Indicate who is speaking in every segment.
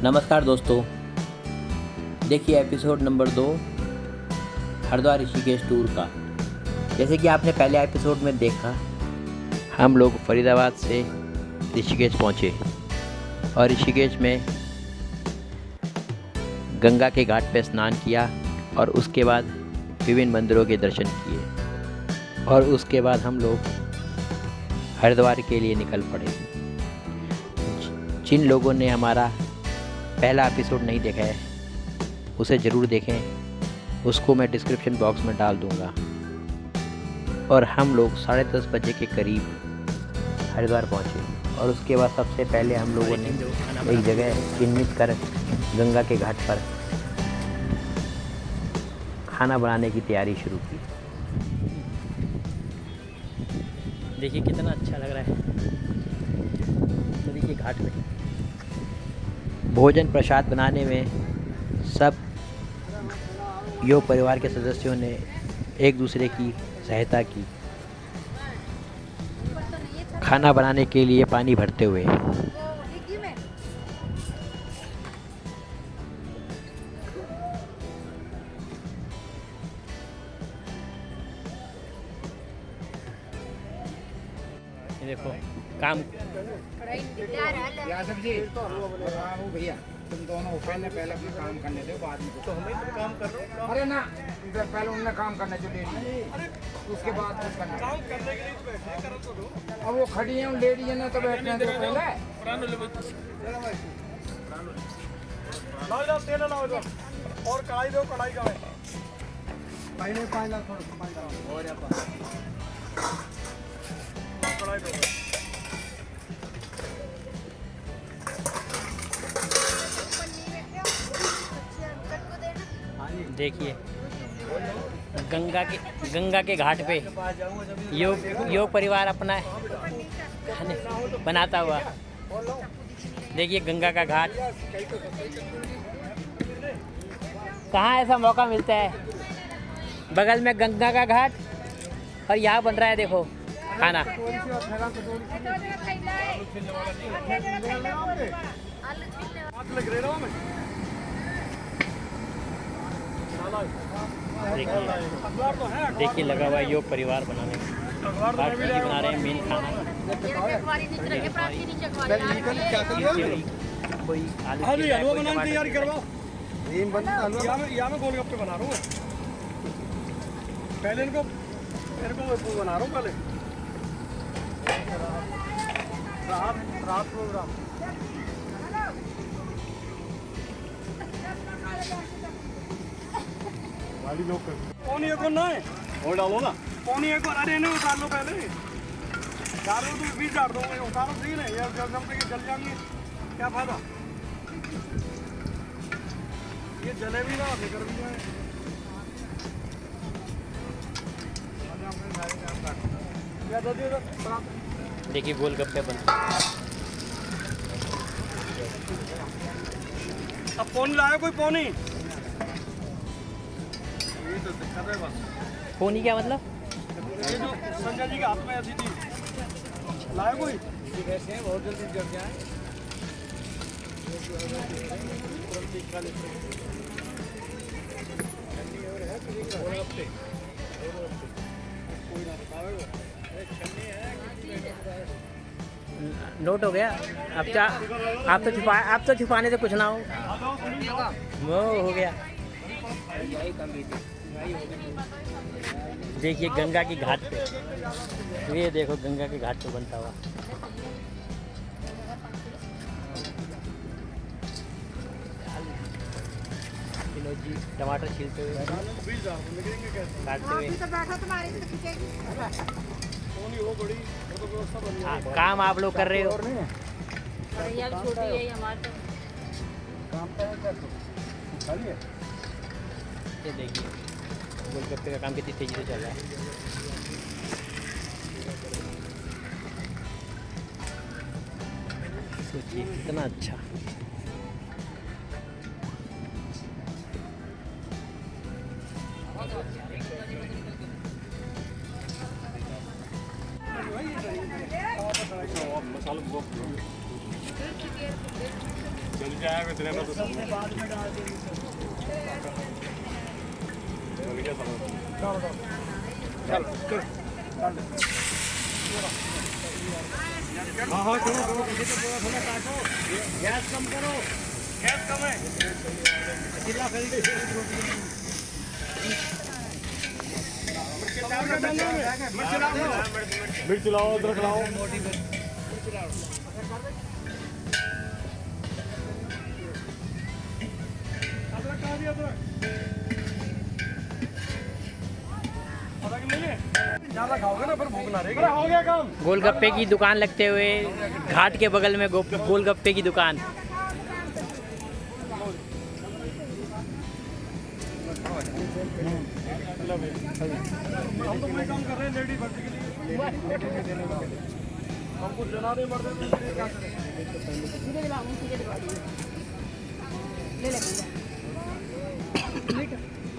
Speaker 1: नमस्कार दोस्तों, देखिए episode number 2 Haridwar Rishikesh tour का। जैसे कि आपने पहले एपिसोड में देखा, हम लोग फरीदाबाद से ऋषिकेश पहुँचे और ऋषिकेश में गंगा के घाट पर स्नान किया और उसके बाद विभिन्न मंदिरों के दर्शन किए और उसके बाद हम लोग हरिद्वार के लिए निकल पड़े। जिन लोगों ने हमारा पहला एपिसोड नहीं देखा है उसे ज़रूर देखें, उसको मैं डिस्क्रिप्शन बॉक्स में डाल दूँगा। और हम लोग 10:30 बजे के करीब हरिद्वार पहुँचे और उसके बाद सबसे पहले हम लोगों ने एक जगह चिन्हित कर गंगा के घाट पर खाना बनाने की तैयारी शुरू की। देखिए कितना अच्छा लग रहा है नदी के घाट पे। भोजन प्रसाद बनाने में सब योग परिवार के सदस्यों ने एक दूसरे की सहायता की, खाना बनाने के लिए पानी भरते हुए। देखो काम
Speaker 2: भैया तुम दोनों पहले अपना काम करने दो, बाद में तो हमें तो काम कर रहे हो। अरे ना, पहले उन्हें काम करने जो लेडी, उसके बाद कुछ करना काम करने के लिए बैठे करो तो दो। अब वो खड़ी हैं लेडी है ना, तो बैठने दो पहले। लाओ तेल लाओ और कढ़ाई दो, कढ़ाई का पहले 5 लाख और कढ़ाई दो।
Speaker 1: देखिए गंगा के घाट पे योग परिवार अपना खाने बनाता हुआ। देखिए गंगा का घाट, कहाँ ऐसा मौका मिलता है। बगल में गंगा का घाट और यहाँ बन रहा है देखो खाना। देखिए लगा हुआ है योग परिवार बनाने में, बना रहे हैं मेन खाना। कोई हलवा बनाने की तैयारी करवाओ। गोलगप्पे बना रहा हूँ पहले, इनको बना रहा हूँ पहले। रात प्रोग्राम पौनी एक ना है और डालो ना, पौनी एक अरे नहीं उतार लो पहले, डालो तो बीच डाल दो, उतारो सही नहीं यार, जब तक जल जाएंगे क्या फायदा। ये जले भी ना लेकर भी जाए। देखिए गोलगप्पे बनते हैं। अब पौनी लाया कोई पौनी, पोनी क्या मतलब? ये जो संजय जी के हाथ में ऐसी थी, लाया कोई वैसे हैं, बहुत जल्दी जल जाए। नोट हो गया। अब क्या, आप तो छुपाने से कुछ ना हो, वो हो गया। देखिए गंगा की घाट पे, ये देखो गंगा के घाट पे बनता हुआ। जी टमाटर छीलते हुए, काटते हुए। काम आप लोग कर रहे हो। ये देखिए गोलगप्पे का काम कितनी तेजी से चल रहा है। सोचिए कितना अच्छा।
Speaker 2: मसाला हाँ हाँ करो करो थोड़ा थोड़ा काटो गैस कम करो गैस कम है चिल्ला खरीद मिर्च लाओ अदरक लाओ अदरक कहाँ दिया अदरक ज़्यादा खाओगे ना फिर भूख ना रहेगी हो गया काम
Speaker 1: गोलगप्पे की दुकान लगते हुए घाट के बगल में गोलगप्पे की दुकान।
Speaker 2: हम तो वही काम कर रहे हैं लेडी भर्ती के लिए हमको जना नहीं मरते क्या करें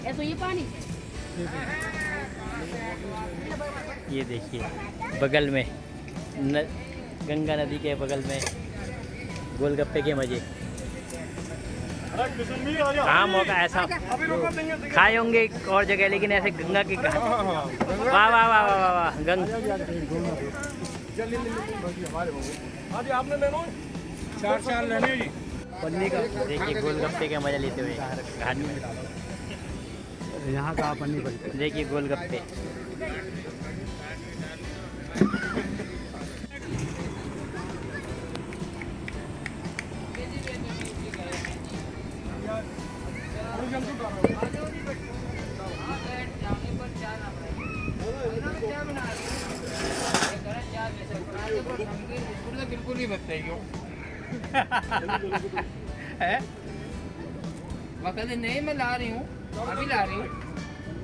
Speaker 3: ऐसा ये पानी
Speaker 1: ये देखिए बगल में गंगा नदी के बगल में गोलगप्पे के मज़े। कहाँ मौका ऐसा खाए होंगे और जगह, लेकिन ऐसे गंगा की वाह वाह वाह वाह वाह वाह गंगा।
Speaker 2: आपने लेना चार चार लेने जी
Speaker 1: पन्नी का देखिए गोलगप्पे के मज़े लेते हुए घाट में।
Speaker 2: यहाँ का पन्नी पर
Speaker 1: देखिए गोलगप्पे।
Speaker 2: बिल्कुल नहीं बताएगी
Speaker 4: वक्त नहीं मैं ला रही हूँ अभी ला रही हूँ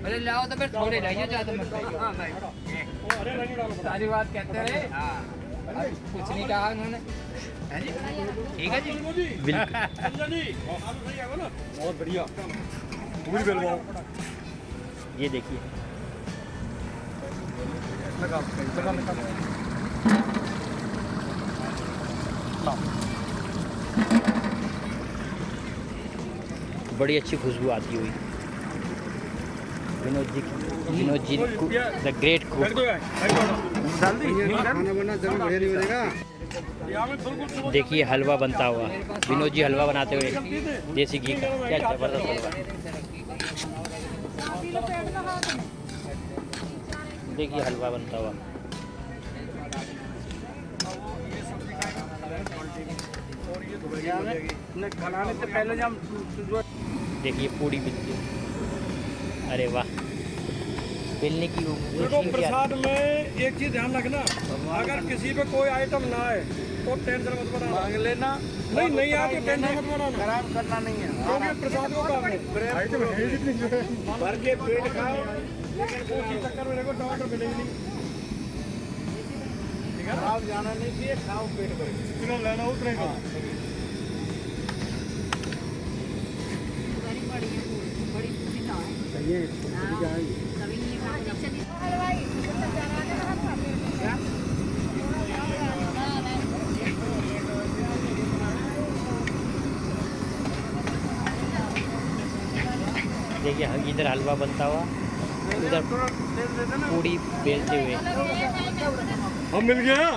Speaker 4: अरे लाओ तो फिर थोड़े लाइए ज़्यादा मत सारी बात कहते रहे कुछ नहीं कहा उन्होंने ठीक है जी
Speaker 2: बहुत बढ़िया पूरी बेलवाओ
Speaker 1: ये देखिए बड़ी अच्छी खुशबू आती हुई Vinod ji the great cook.
Speaker 2: खाना बना जरूर बढ़िया नहीं बनेगा
Speaker 1: देखिए हलवा बनता हुआ, विनोद जी हलवा बनाते हुए देसी घी का, क्या जबरदस्त हलवा। देखिए हलवा बनता हुआ।
Speaker 2: खाने से पहले जब
Speaker 1: देखिए पूड़ी बिल्ली, अरे वाह बेलने की
Speaker 2: देखो प्रसाद में एक चीज ध्यान रखना, अगर किसी पे कोई आइटम ना आए तो टेंशन मत बनाना, मांग लेना। नहीं आए तो टेंशन मत बनाना, खराब करना नहीं है क्योंकि प्रसाद को काम है। आइटम है जितनी जो है भर के पेट खाओ, लेकिन वो चीज चक्कर में देखो टमाटर मिलेगी नहीं। ठीक है, आप जाना नहीं चाहिए, खाओ पेट भर जितना लेना उतने का।
Speaker 1: देखिए इधर हलवा बनता हुआ, उधर पूड़ी बेलते हुए।
Speaker 2: हम मिल गया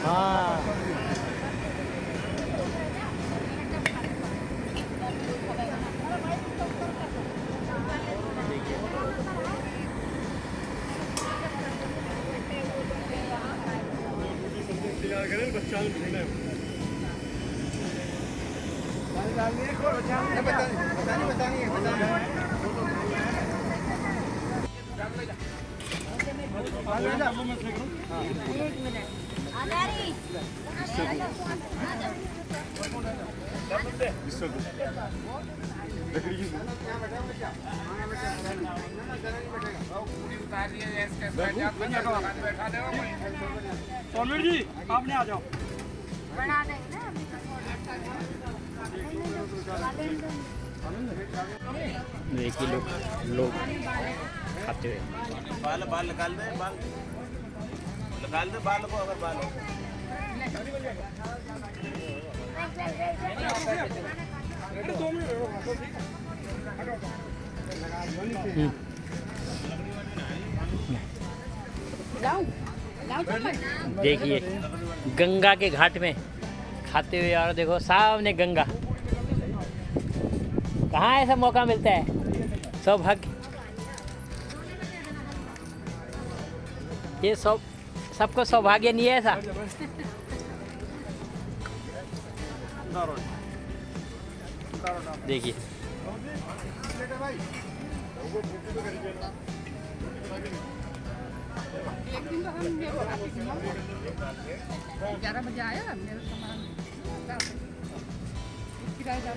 Speaker 1: हाँ
Speaker 2: सोनवीर जी आपने आ जाओ।
Speaker 3: बना देंगे ना
Speaker 1: देखिए लोग खाते हुए।
Speaker 5: बाल निकाल दे बाल। निकाल दे बाल को अगर बाल हो।
Speaker 3: लाऊं लाऊं चम्मच?
Speaker 1: देखिए गंगा के घाट में खाते हुए, और देखो सामने गंगा। कहाँ ऐसा मौका मिलता है, सौभाग्य। ये सबको सौभाग्य नहीं है ऐसा। देखिए
Speaker 3: एक दिन तो हम मेरे को ऑफिस में 11 बजे आया मेरा सामान किराएदार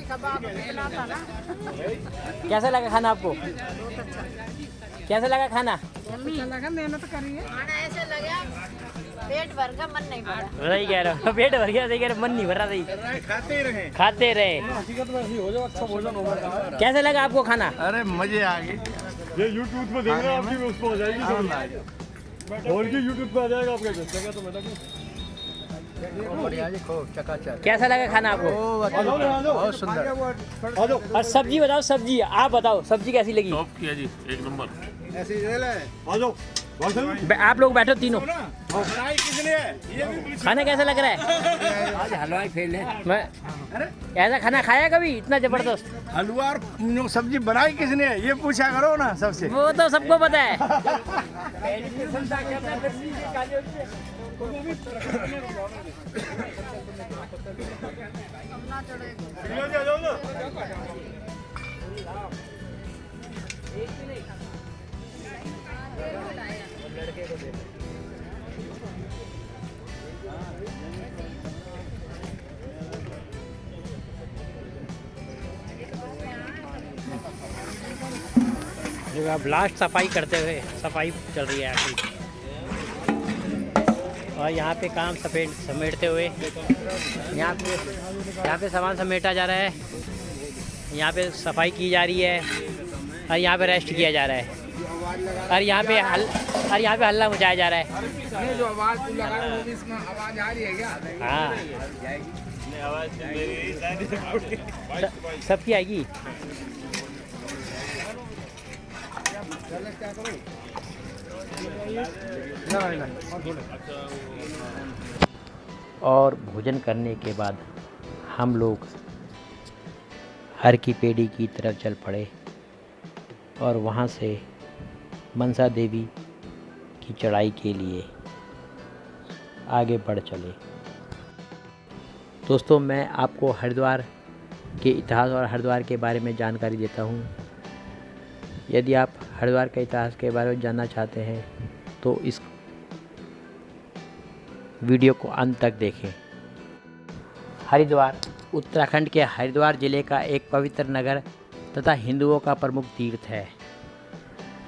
Speaker 3: कबाब मिला था ना।
Speaker 1: कैसा लगा खाना आपको? कैसा लगा खाना?
Speaker 3: लगा मेहनत करी है। खाना ऐसे लगा पेट भर का मन नहीं भरा।
Speaker 1: सही कह रहे हो, पेट भर गया, सही कह रहे हो, मन नहीं भरा। सही खाते रहे। कैसा लगा आपको खाना?
Speaker 5: अरे मजे आ गए।
Speaker 6: ये YouTube पे देख रहे हैं, आपकी उस पर आ जाएगी। और की YouTube पे आ जाएगा आपका जगह तो मैं
Speaker 2: बढ़िया जी, खूब चकाचक।
Speaker 1: कैसा लगा खाना आपको?
Speaker 2: बहुत सुंदर।
Speaker 1: और सब्जी बताओ, सब्जी आप बताओ, सब्जी कैसी लगी?
Speaker 5: टॉप किया जी, एक नंबर।
Speaker 2: ऐसे ही ले।
Speaker 6: आ जाओ।
Speaker 1: आप लोग बैठो तीनों।
Speaker 5: फ्राई किसने है? ये भी
Speaker 1: खाना कैसा लग रहा है?
Speaker 2: आज हलवाई फेल है।
Speaker 1: मैं ऐसा खाना खाया कभी इतना जबरदस्त?
Speaker 5: हलवा और सब्जी बनाई किसने है? ये पूछा करो ना सबसे।
Speaker 1: वो तो सबको पता है।
Speaker 6: आ जाओ ना।
Speaker 1: अब लास्ट सफाई करते हुए, सफाई चल रही है आखिरी, और यहाँ पे काम समेटते हुए यहाँ पे सामान समेटा जा रहा है, यहाँ पे सफाई की जा रही है, और यहाँ पे रेस्ट किया जा रहा है, और यहाँ पे हल्ला मचाया जा रहा है।
Speaker 2: ये जो आवाज तू लगा रहा है, वो भी इसमें आवाज आ रही है क्या?
Speaker 1: हाँ, सबकी आएगी। और भोजन करने के बाद हम लोग हर की पेड़ी की तरफ चल पड़े, और वहाँ से मनसा देवी की चढ़ाई के लिए आगे बढ़ चले। दोस्तों, मैं आपको हरिद्वार के इतिहास और हरिद्वार के बारे में जानकारी देता हूँ। यदि आप हरिद्वार के इतिहास के बारे में जानना चाहते हैं तो इस वीडियो को अंत तक देखें। हरिद्वार उत्तराखंड के हरिद्वार ज़िले का एक पवित्र नगर तथा हिंदुओं का प्रमुख तीर्थ है।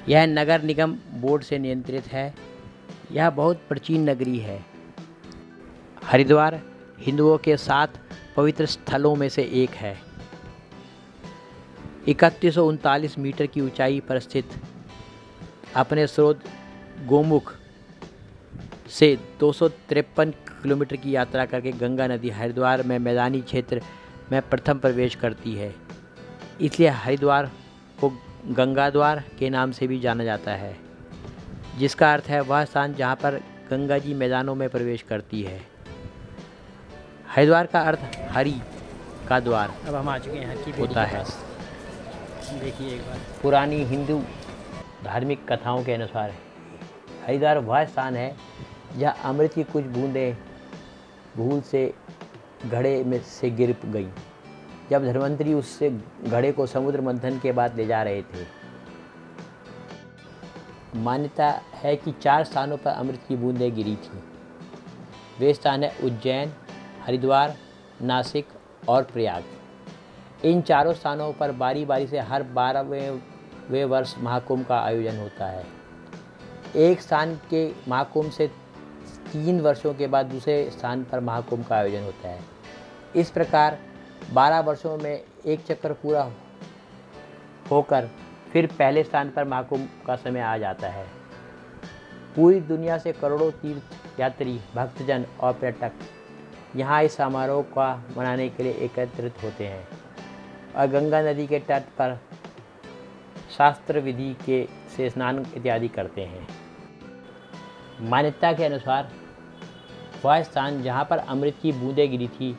Speaker 1: यह नगर निगम बोर्ड से नियंत्रित है। यह बहुत प्राचीन नगरी है। हरिद्वार हिंदुओं के 7 पवित्र स्थलों में से एक है। 3139 मीटर की ऊंचाई पर स्थित अपने स्रोत गोमुख से 253 किलोमीटर की यात्रा करके गंगा नदी हरिद्वार में मैदानी क्षेत्र में प्रथम प्रवेश करती है। इसलिए हरिद्वार को गंगा द्वार के नाम से भी जाना जाता है, जिसका अर्थ है वह स्थान जहाँ पर गंगा जी मैदानों में प्रवेश करती है। हरिद्वार का अर्थ हरि का द्वार। अब हम आ चुके हैं हर की होता है। देखिए एक बार, पुरानी हिंदू धार्मिक कथाओं के अनुसार हरिद्वार वह स्थान है जहाँ अमृत की कुछ बूंदें भूल से घड़े में से गिर गई जब धन्वंतरी उससे घड़े को समुद्र मंथन के बाद ले जा रहे थे। मान्यता है कि 4 स्थानों पर अमृत की बूंदें गिरी थीं। वे स्थान है उज्जैन, हरिद्वार, नासिक और प्रयाग। इन चारों स्थानों पर बारी बारी से हर 12वें वर्ष महाकुंभ का आयोजन होता है। एक स्थान के महाकुंभ से 3 वर्षों के बाद दूसरे स्थान पर महाकुंभ का आयोजन होता है। इस प्रकार 12 वर्षों में एक चक्कर पूरा होकर फिर पहले स्थान पर महाकुंभ का समय आ जाता है। पूरी दुनिया से करोड़ों तीर्थ यात्री, भक्तजन और पर्यटक यहाँ इस समारोह का मनाने के लिए एकत्रित होते हैं और गंगा नदी के तट पर शास्त्र विधि के से स्नान इत्यादि करते हैं। मान्यता के अनुसार वह स्थान जहाँ पर अमृत की बूंदें गिरी थी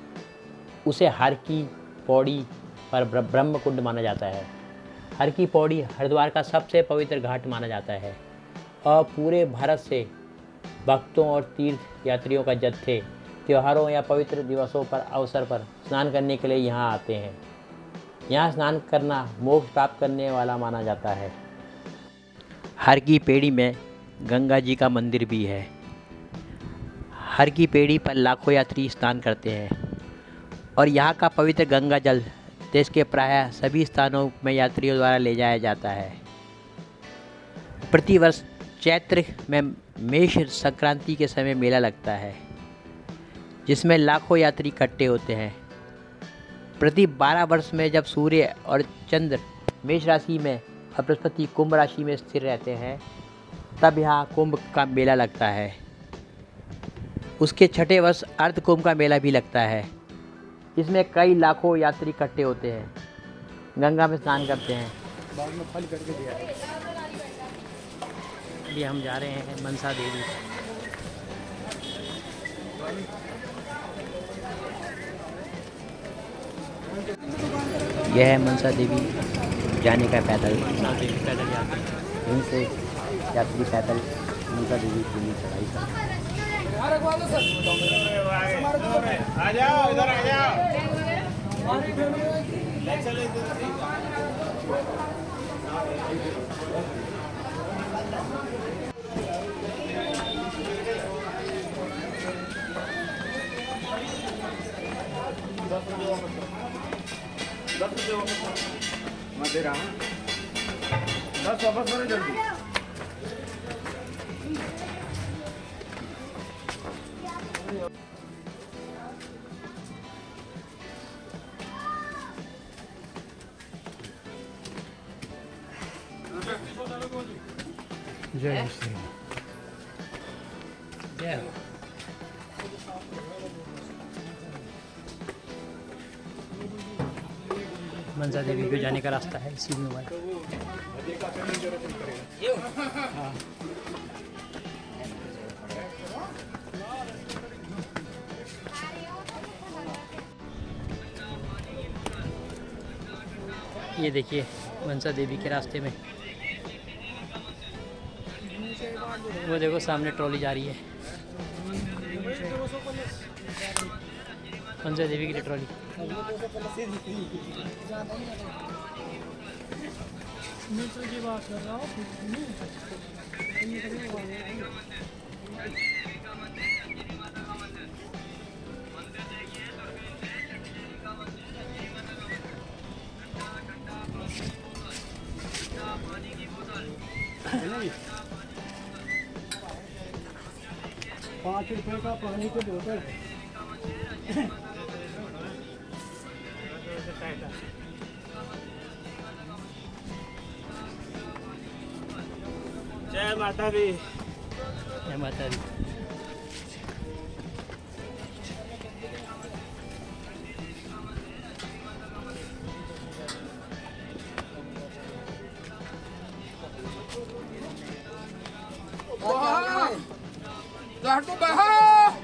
Speaker 1: उसे हर की पौड़ी पर ब्रह्म कुंड माना जाता है। हर की पौड़ी हरिद्वार का सबसे पवित्र घाट माना जाता है और पूरे भारत से भक्तों और तीर्थ यात्रियों का जत्थे त्योहारों या पवित्र दिवसों पर अवसर पर स्नान करने के लिए यहाँ आते हैं। यहाँ स्नान करना मोक्ष प्राप्त करने वाला माना जाता है। हर की पेड़ी में गंगा जी का मंदिर भी है। हर की पेड़ी पर लाखों यात्री स्नान करते हैं और यहाँ का पवित्र गंगा जल देश के प्रायः सभी स्थानों में यात्रियों द्वारा ले जाया जाता है। प्रतिवर्ष चैत्र में मेष संक्रांति के समय मेला लगता है जिसमें लाखों यात्री इकट्ठे होते हैं। प्रति 12 वर्ष में जब सूर्य और चंद्र मेष राशि में और बृहस्पति कुंभ राशि में स्थिर रहते हैं तब यहाँ कुंभ का मेला लगता है। उसके छठे वर्ष अर्ध कुंभ का मेला भी लगता है। इसमें कई लाखों यात्री इकट्ठे होते हैं, गंगा में स्नान करते हैं।
Speaker 5: बाद में फल करके दिया।
Speaker 1: अभी हम जा रहे हैं मनसा देवी। यह है मनसा देवी जाने का पैदल। पैदल यात्री यहीं से यात्री पैदल मनसा देवी के लिए चढ़ाई करते हैं।
Speaker 2: आ जाओ इधर आ जाओ। मैं दे रहा हूँ 10 वापस करो जल्दी।
Speaker 5: जय श्री
Speaker 1: जय मनसा देवी को जाने का रास्ता है इसी में। ये देखिए मनसा देवी के रास्ते में वो देखो सामने ट्रॉली जा रही है मनसा देवी की ट्रॉली।
Speaker 5: की बात कर रहा हूँ। ₹5 का पानी की बोतल।
Speaker 2: जय माता दी।
Speaker 1: जय माता दी।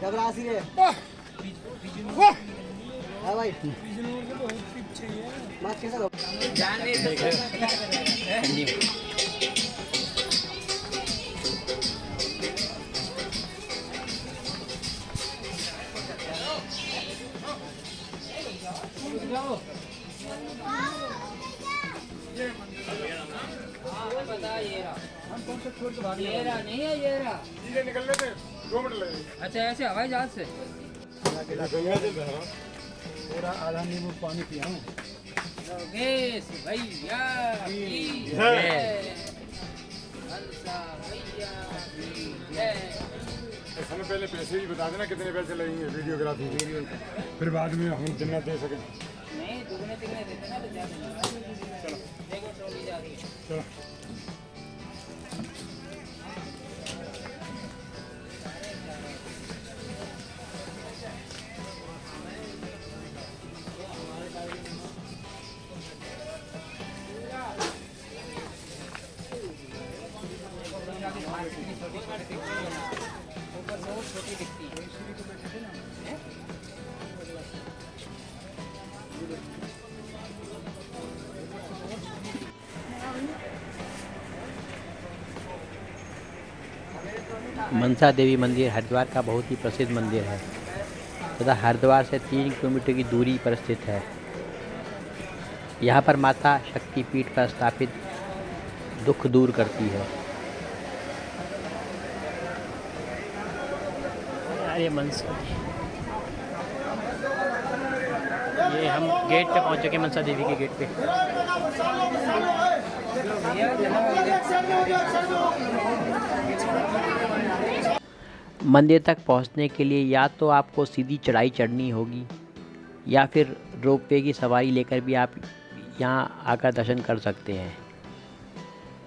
Speaker 5: घबरासी रे हाँ भाई बात कैसा
Speaker 4: ये रहा नहीं है ये रहा
Speaker 2: निकलने थे 2 मिनट लगेंगे।
Speaker 4: अच्छा ऐसे हवाई जहाज से
Speaker 5: पूरा आधा नींबू पानी पिया हूँ।
Speaker 4: योगेश भैया की
Speaker 2: जय।
Speaker 4: मनसा भैया की जय।
Speaker 6: हमें पहले पैसे ही बता देना कितने पैसे लगेंगे वीडियोग्राफी फिर बाद में हम जितना दे सकें।
Speaker 4: नहीं दुगने तिगने देते ना तो ज्यादा देखो ट्रॉली जा रही है।
Speaker 6: चलो
Speaker 4: ऊपर से वो छोटी दिखती है।
Speaker 1: मनसा देवी मंदिर हरिद्वार का बहुत ही प्रसिद्ध मंदिर है तथा हरिद्वार से 3 किलोमीटर की दूरी पर स्थित है। यहाँ पर माता शक्तिपीठ पर स्थापित दुख दूर करती है। ये मनसा, ये हम गेट पे पहुँच चुके हैं, मनसा देवी के गेट पे। मंदिर तक पहुंचने के लिए या तो आपको सीधी चढ़ाई चढ़नी होगी या फिर रोपवे की सवारी लेकर भी आप यहां आकर दर्शन कर सकते हैं।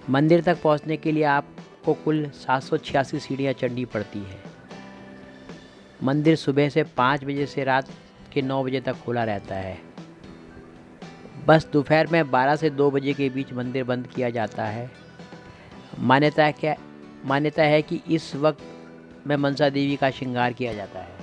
Speaker 1: मंदिर तक पहुंचने के लिए आपको कुल 786 सीढ़ियां चढ़नी पड़ती है। मंदिर सुबह से 5 बजे से रात के 9 बजे तक खुला रहता है। बस दोपहर में 12 से 2 बजे के बीच मंदिर बंद किया जाता है। मान्यता है कि इस वक्त में मनसा देवी का श्रृंगार किया जाता है।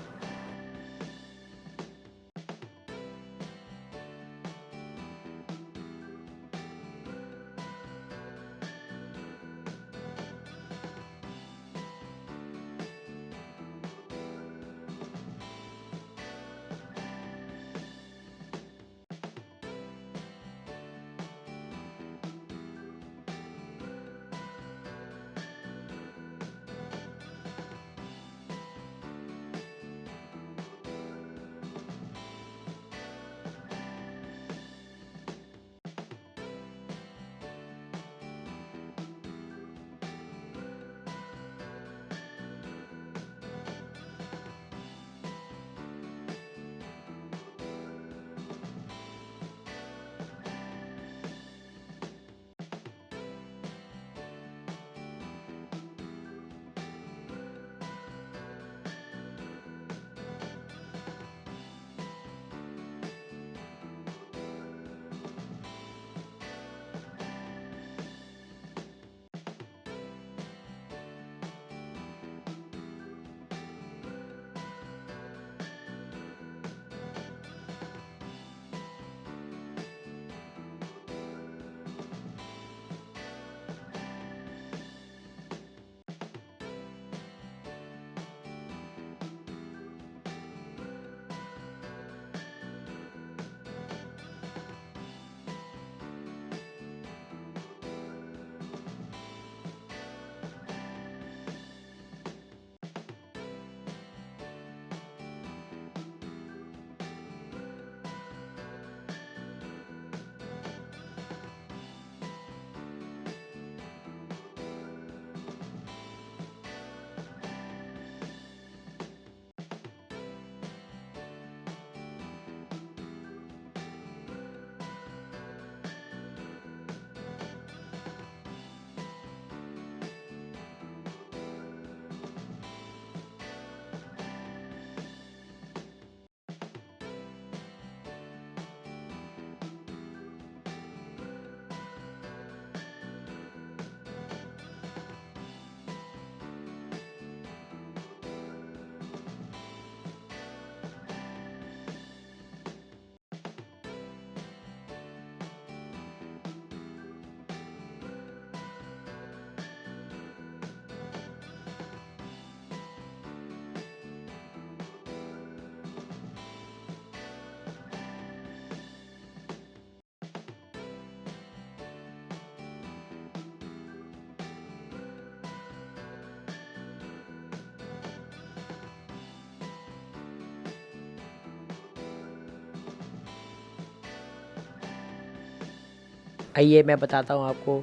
Speaker 1: आइए मैं बताता हूँ आपको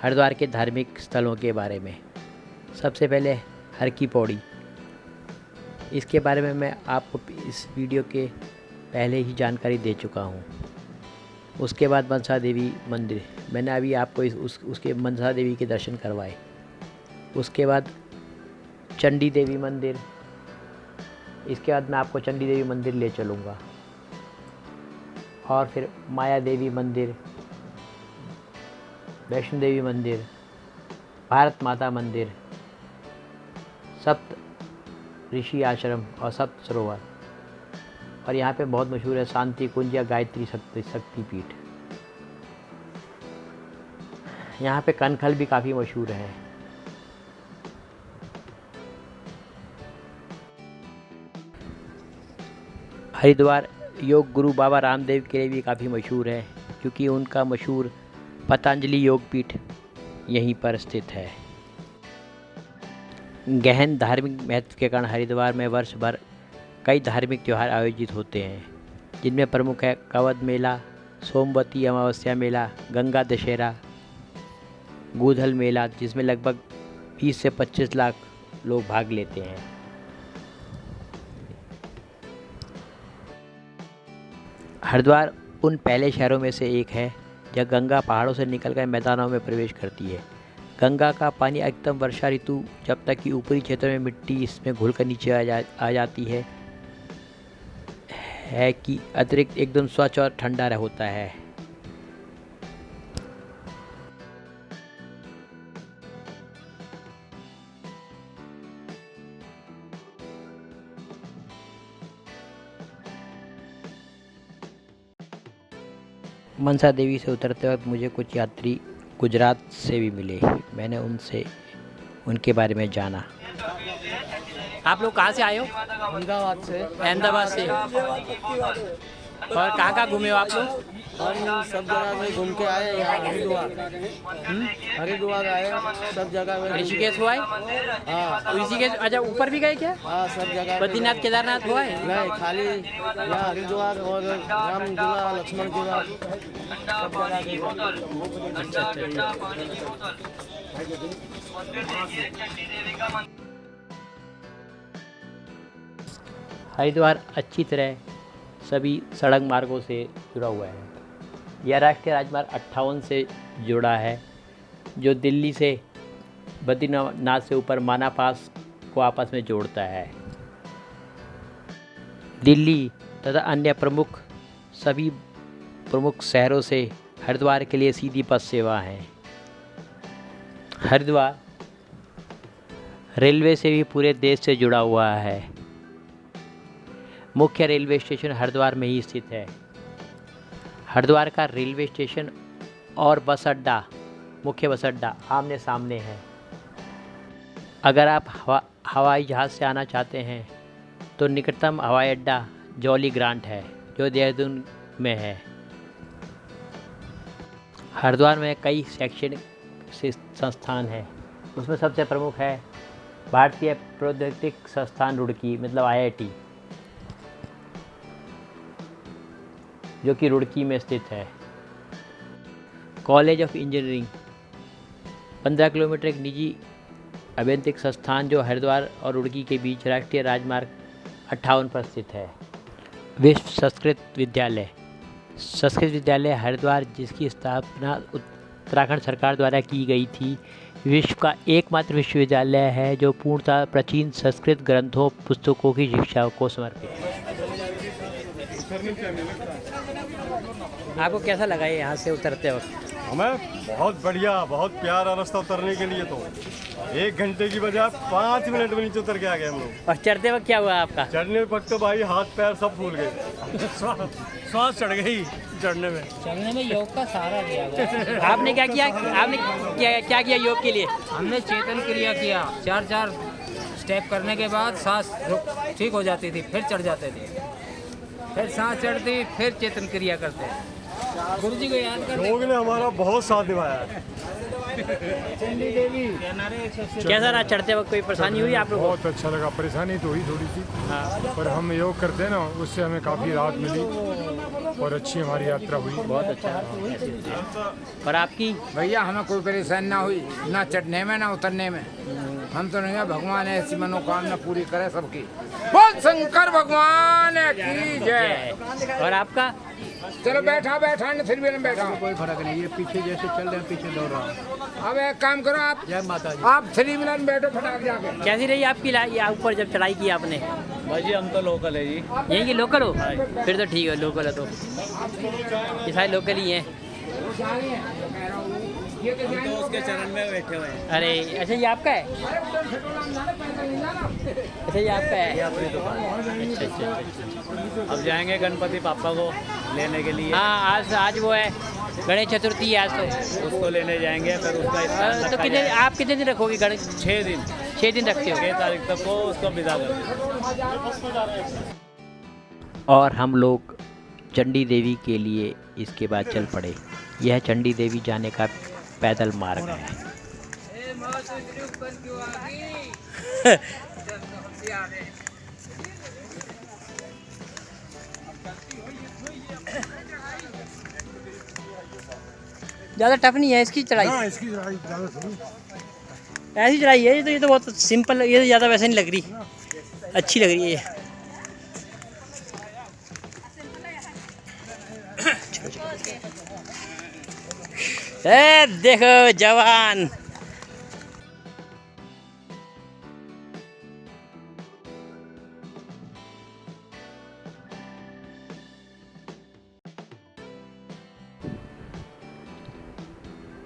Speaker 1: हरिद्वार के धार्मिक स्थलों के बारे में। सबसे पहले हर की पौड़ी। इसके बारे में मैं आपको इस वीडियो के पहले ही जानकारी दे चुका हूँ। उसके बाद मनसा देवी मंदिर, मैंने अभी आपको उसके मनसा देवी के दर्शन करवाए। उसके बाद चंडी देवी मंदिर, इसके बाद मैं आपको चंडी देवी मंदिर ले चलूँगा। और फिर माया देवी मंदिर, वैष्णो देवी मंदिर, भारत माता मंदिर, सप्त ऋषि आश्रम और सप्त सरोवर। और यहाँ पे बहुत मशहूर है शांति कुंज या गायत्री शक्तिपीठ। यहाँ पे कनखल भी काफ़ी मशहूर है। हरिद्वार योग गुरु बाबा रामदेव के लिए भी काफ़ी मशहूर है, क्योंकि उनका मशहूर पतंजलि योग पीठ यहीं पर स्थित है। गहन धार्मिक महत्व के कारण हरिद्वार में वर्ष भर कई धार्मिक त्यौहार आयोजित होते हैं, जिनमें प्रमुख है कवद मेला, सोमवती अमावस्या मेला, गंगा दशहरा, गूधल मेला, जिसमें लगभग 20 से 25 लाख लोग भाग लेते हैं। हरिद्वार उन पहले शहरों में से एक है जहाँ गंगा पहाड़ों से निकलकर मैदानों में प्रवेश करती है। गंगा का पानी अधिकतम वर्षा ऋतु जब तक कि ऊपरी क्षेत्र में मिट्टी इसमें घुलकर नीचे आ जाती है कि अतिरिक्त एकदम स्वच्छ और ठंडा होता है। मनसा देवी से उतरते वक्त मुझे कुछ यात्री गुजरात से भी मिले। मैंने उनसे उनके बारे में जाना। आप लोग कहाँ से आए हो?
Speaker 7: अहमदाबाद से।
Speaker 1: अहमदाबाद से। और कहाँ घूमे हो आप लोग?
Speaker 7: हम सब जगह में घूम के आए। यहाँ हरिद्वार आए, सब जगह में।
Speaker 1: ऋषिकेश हुआ है?
Speaker 7: हाँ
Speaker 1: ऋषिकेश। अच्छा, ऊपर भी गए क्या?
Speaker 7: हाँ, सब जगह।
Speaker 1: बद्रीनाथ केदारनाथ हुआ है?
Speaker 7: नहीं, खाली यहाँ हरिद्वार और राम किला, लक्ष्मण किला सब जगह।
Speaker 1: अच्छा। हरिद्वार अच्छी तरह सभी सड़क मार्गों से जुड़ा हुआ है। यह राष्ट्रीय राजमार्ग 58 से जुड़ा है, जो दिल्ली से बद्रीनाथ से ऊपर माना पास को आपस में जोड़ता है। दिल्ली तथा अन्य सभी प्रमुख शहरों से हरिद्वार के लिए सीधी बस सेवा है। हरिद्वार रेलवे से भी पूरे देश से जुड़ा हुआ है। मुख्य रेलवे स्टेशन हरिद्वार में ही स्थित है। हरिद्वार का रेलवे स्टेशन और बस अड्डा, मुख्य बस अड्डा आमने सामने है। अगर आप हवाई जहाज़ से आना चाहते हैं तो निकटतम हवाई अड्डा जॉली ग्रांट है, जो देहरादून में है। हरिद्वार में कई शैक्षणिक संस्थान हैं। उसमें सबसे प्रमुख है भारतीय प्रौद्योगिकी संस्थान रुड़की, मतलब IIT, जो कि रुड़की में स्थित है। कॉलेज ऑफ इंजीनियरिंग 15 किलोमीटर एक निजी अभियांत्रिक संस्थान जो हरिद्वार और रुड़की के बीच राष्ट्रीय राजमार्ग 58 पर स्थित है। विश्व संस्कृत विद्यालय हरिद्वार, जिसकी स्थापना उत्तराखंड सरकार द्वारा की गई थी, विश्व का एकमात्र विश्वविद्यालय है जो पूर्णतः प्राचीन संस्कृत ग्रंथों पुस्तकों की शिक्षा को समर्पित है। आपको कैसा लगा ये यहाँ से उतरते वक्त?
Speaker 6: हमें बहुत बढ़िया, बहुत प्यारा रास्ता उतरने के लिए। तो 1 घंटे की बजाय 5 मिनट में नीचे उतर के आ गए हम लोग।
Speaker 1: और चढ़ते वक्त क्या हुआ आपका?
Speaker 6: चढ़ने वक्त तो भाई हाथ पैर सब फूल गए, श्वास चढ़ गई चढ़ने में
Speaker 4: योग का सहारा लिया।
Speaker 1: आपने क्या किया? क्या किया योग के लिए?
Speaker 4: हमने चेतन क्रिया किया। 4 स्टेप करने के बाद सांस ठीक हो जाती थी, फिर चढ़ जाते थे, फिर सांस चढ़ती, फिर चेतन क्रिया करते। गुरु जी को याद करते।
Speaker 6: योग ने हमारा बहुत साथ निभाया है।
Speaker 1: कैसा रहा चढ़ते वक्त? कोई परेशानी हुई आप लोगों को?
Speaker 8: बहुत अच्छा लगा। परेशानी तो हुई थोड़ी सी, पर हम योग करते हैं ना, उससे हमें काफ़ी राहत मिली और अच्छी हमारी यात्रा हुई।
Speaker 1: बहुत अच्छा। और आपकी?
Speaker 2: भैया हमें कोई परेशानी ना हुई, ना चढ़ने में ना उतरने में। हम तो नहीं है, भगवान ऐसी मनोकामना पूरी करे सबकी। बोल शंकर भगवान की जय।
Speaker 1: और आपका?
Speaker 2: चलो बैठा बैठा न फिर भी न बैठा।
Speaker 5: कोई फर्क नहीं, ये पीछे जैसे चल रहे हैं पीछे दौड़ रहा हूँ।
Speaker 2: अब एक काम करो आप,
Speaker 5: जय माता जी।
Speaker 2: आप 3 मिनट बैठो फटाक जाके।
Speaker 1: कैसी रही आपकी ऊपर जब चढ़ाई की आपने?
Speaker 7: भाई हम तो लोकल है जी।
Speaker 1: यहीं के लोकल हो? फिर तो ठीक है, लोकल है तो ये सारे लोकल ही हैं।
Speaker 7: तो उसके चरण में बैठे हुए हैं।
Speaker 1: अरे अच्छा, ये आपका है? अच्छा, ये आपका है?
Speaker 7: अपनी दुकान।
Speaker 1: अच्छा अच्छा अच्छा।
Speaker 7: अब जाएंगे गणपति पापा को लेने के लिए।
Speaker 1: हाँ, आज वो है गणेश चतुर्थी है आज तो।
Speaker 7: उसको लेने जाएंगे, फिर उसका
Speaker 1: तो कितने आप कितने दिन रखोगे गणेश?
Speaker 7: 6 दिन।
Speaker 1: 6 दिन रखते हो?
Speaker 7: 6 तारीख तक को उसको विदा कर।
Speaker 1: और हम लोग चंडी देवी के लिए इसके बाद चल पड़े। यह चंडी देवी जाने का पैदल मार्ग है। ज़्यादा टफ नहीं है इसकी चढ़ाई?
Speaker 8: हाँ, इसकी चढ़ाई ज़्यादा थोड़ी।
Speaker 1: ऐसी चढ़ाई है ये तो बहुत सिंपल। ये तो ज़्यादा वैसे नहीं लग रही, अच्छी लग रही है ये। ए देखो जवान।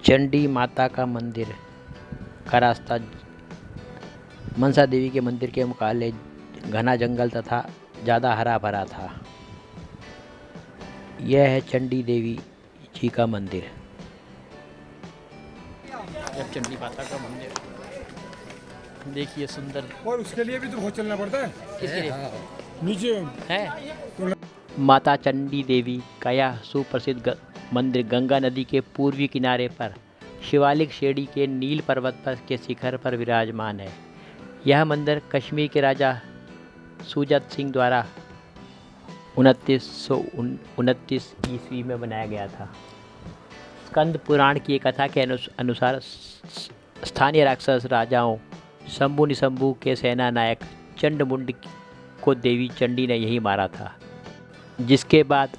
Speaker 1: चंडी माता का मंदिर का रास्ता मनसा देवी के मंदिर के मुकाबले घना जंगल तथा ज़्यादा हरा भरा था। यह है चंडी देवी जी का मंदिर। चंडी माता का मंदिर देखिए, सुंदर।
Speaker 8: और उसके लिए भी तो बहुत चलना पड़ता है।
Speaker 1: किसके लिए
Speaker 8: नीचे
Speaker 1: है? माता चंडी देवी का यह सुप्रसिद्ध मंदिर गंगा नदी के पूर्वी किनारे पर शिवालिक श्रेणी के नील पर्वत पर के शिखर पर विराजमान है। यह मंदिर कश्मीर के राजा सुजत सिंह द्वारा 2929 ईस्वी में बनाया गया था। स्कंद पुराण की कथा के अनुसार स्थानीय राक्षस राजाओं शंभु निशंभु के सेना नायक चंडमुंड को देवी चंडी ने यही मारा था, जिसके बाद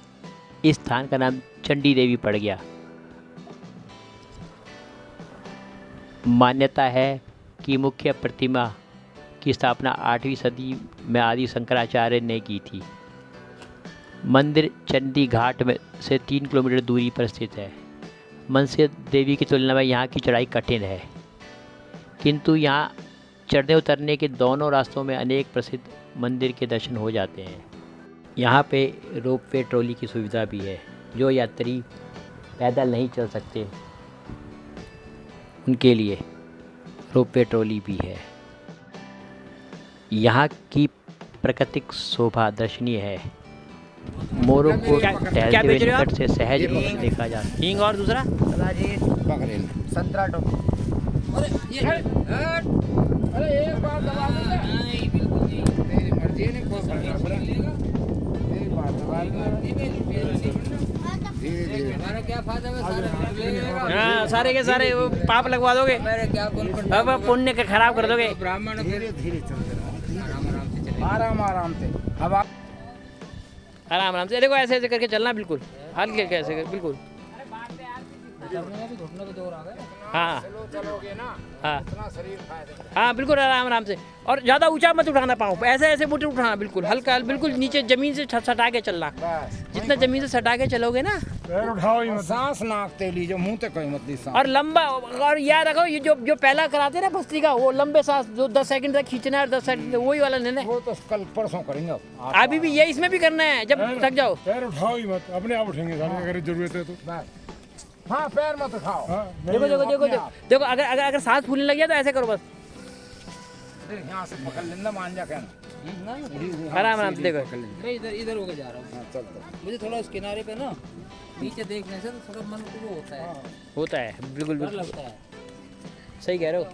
Speaker 1: इस स्थान का नाम चंडी देवी पड़ गया। मान्यता है कि मुख्य प्रतिमा की स्थापना 8वीं सदी में आदि शंकराचार्य ने की थी। मंदिर चंडी घाट में से 3 किलोमीटर दूरी पर स्थित है। मनसा देवी की तुलना में यहाँ की चढ़ाई कठिन है, किंतु यहाँ चढ़ने उतरने के दोनों रास्तों में अनेक प्रसिद्ध मंदिर के दर्शन हो जाते हैं। यहाँ पे रोपवे ट्रॉली की सुविधा भी है। जो यात्री पैदल नहीं चल सकते उनके लिए रोपवे ट्रॉली भी है। यहाँ की प्राकृतिक शोभा दर्शनीय है। मोरों को टहलते हुए निकट से सहज देखा जा सकता है। हींग और दूसरा
Speaker 2: बकरेल संतरा टोपी। अरे एक बार दबा दे, तेरी मर्जी है, कोई फर्क नहीं पड़ेगा। एक बार दबा दे, हमारा क्या फायदा है?
Speaker 1: हाँ, सारे के सारे वो पाप लगवा दोगे, अब पुण्य का खराब कर दोगे।
Speaker 2: ब्राह्मण धीरे धीरे चलते रहो, आराम आराम से। अब आप
Speaker 1: आराम आराम से देखो, ऐसे ऐसे करके चलना, बिल्कुल हल्के कैसे कर, बिल्कुल। हाँ
Speaker 2: चलोगे ना,
Speaker 1: हाँ
Speaker 2: इतना शरीर फायदे।
Speaker 1: हाँ, बिल्कुल आराम आराम से। और ज़्यादा ऊंचा मत उठाना पाँव, ऐसे ऐसे मुट्ठी उठाना, बिल्कुल हल्का, बिल्कुल नीचे ज़मीन से सटा के चलना।
Speaker 2: बस
Speaker 1: जितना ज़मीन से सटा के चलोगे ना,
Speaker 8: पैर उठाओ ही मत।
Speaker 2: सांस नाक तेली जो मुंह तक कोई मत ली सांस।
Speaker 1: और लंबा, और याद रखो ये जो पहला कराते हैं ना भस्त्री का, वो लंबे सांस जो 10 सेकंड तक खींचना है और 10 सेकंड वही वाला लेना है।
Speaker 2: वो तो कल परसों करेंगे।
Speaker 1: अभी भी ये इसमें भी करना है, जब थक जाओ।
Speaker 8: पैर उठाओ ही मत, अपने आप उठेंगे सारे, अगर जरूरत है तो।
Speaker 2: बस हाँ, पैर मत उठाओ।
Speaker 8: हाँ,
Speaker 1: देखो देखो देखो देखो देखो, अगर सांस फूलने लग गया तो ऐसे करो बस,
Speaker 2: यहाँ से पकड़ लेना, मान जा कहना।
Speaker 1: आराम आराम से देखो।
Speaker 4: मैं इधर इधर होके जा रहा हूँ।
Speaker 2: हाँ, चल तो।
Speaker 4: मुझे थोड़ा उस किनारे पे ना नीचे देखने से थोड़ा मन को वो होता है,
Speaker 1: बिल्कुल
Speaker 4: डर
Speaker 1: बिल्कुल
Speaker 4: लगता है।
Speaker 1: सही कह रहे हो।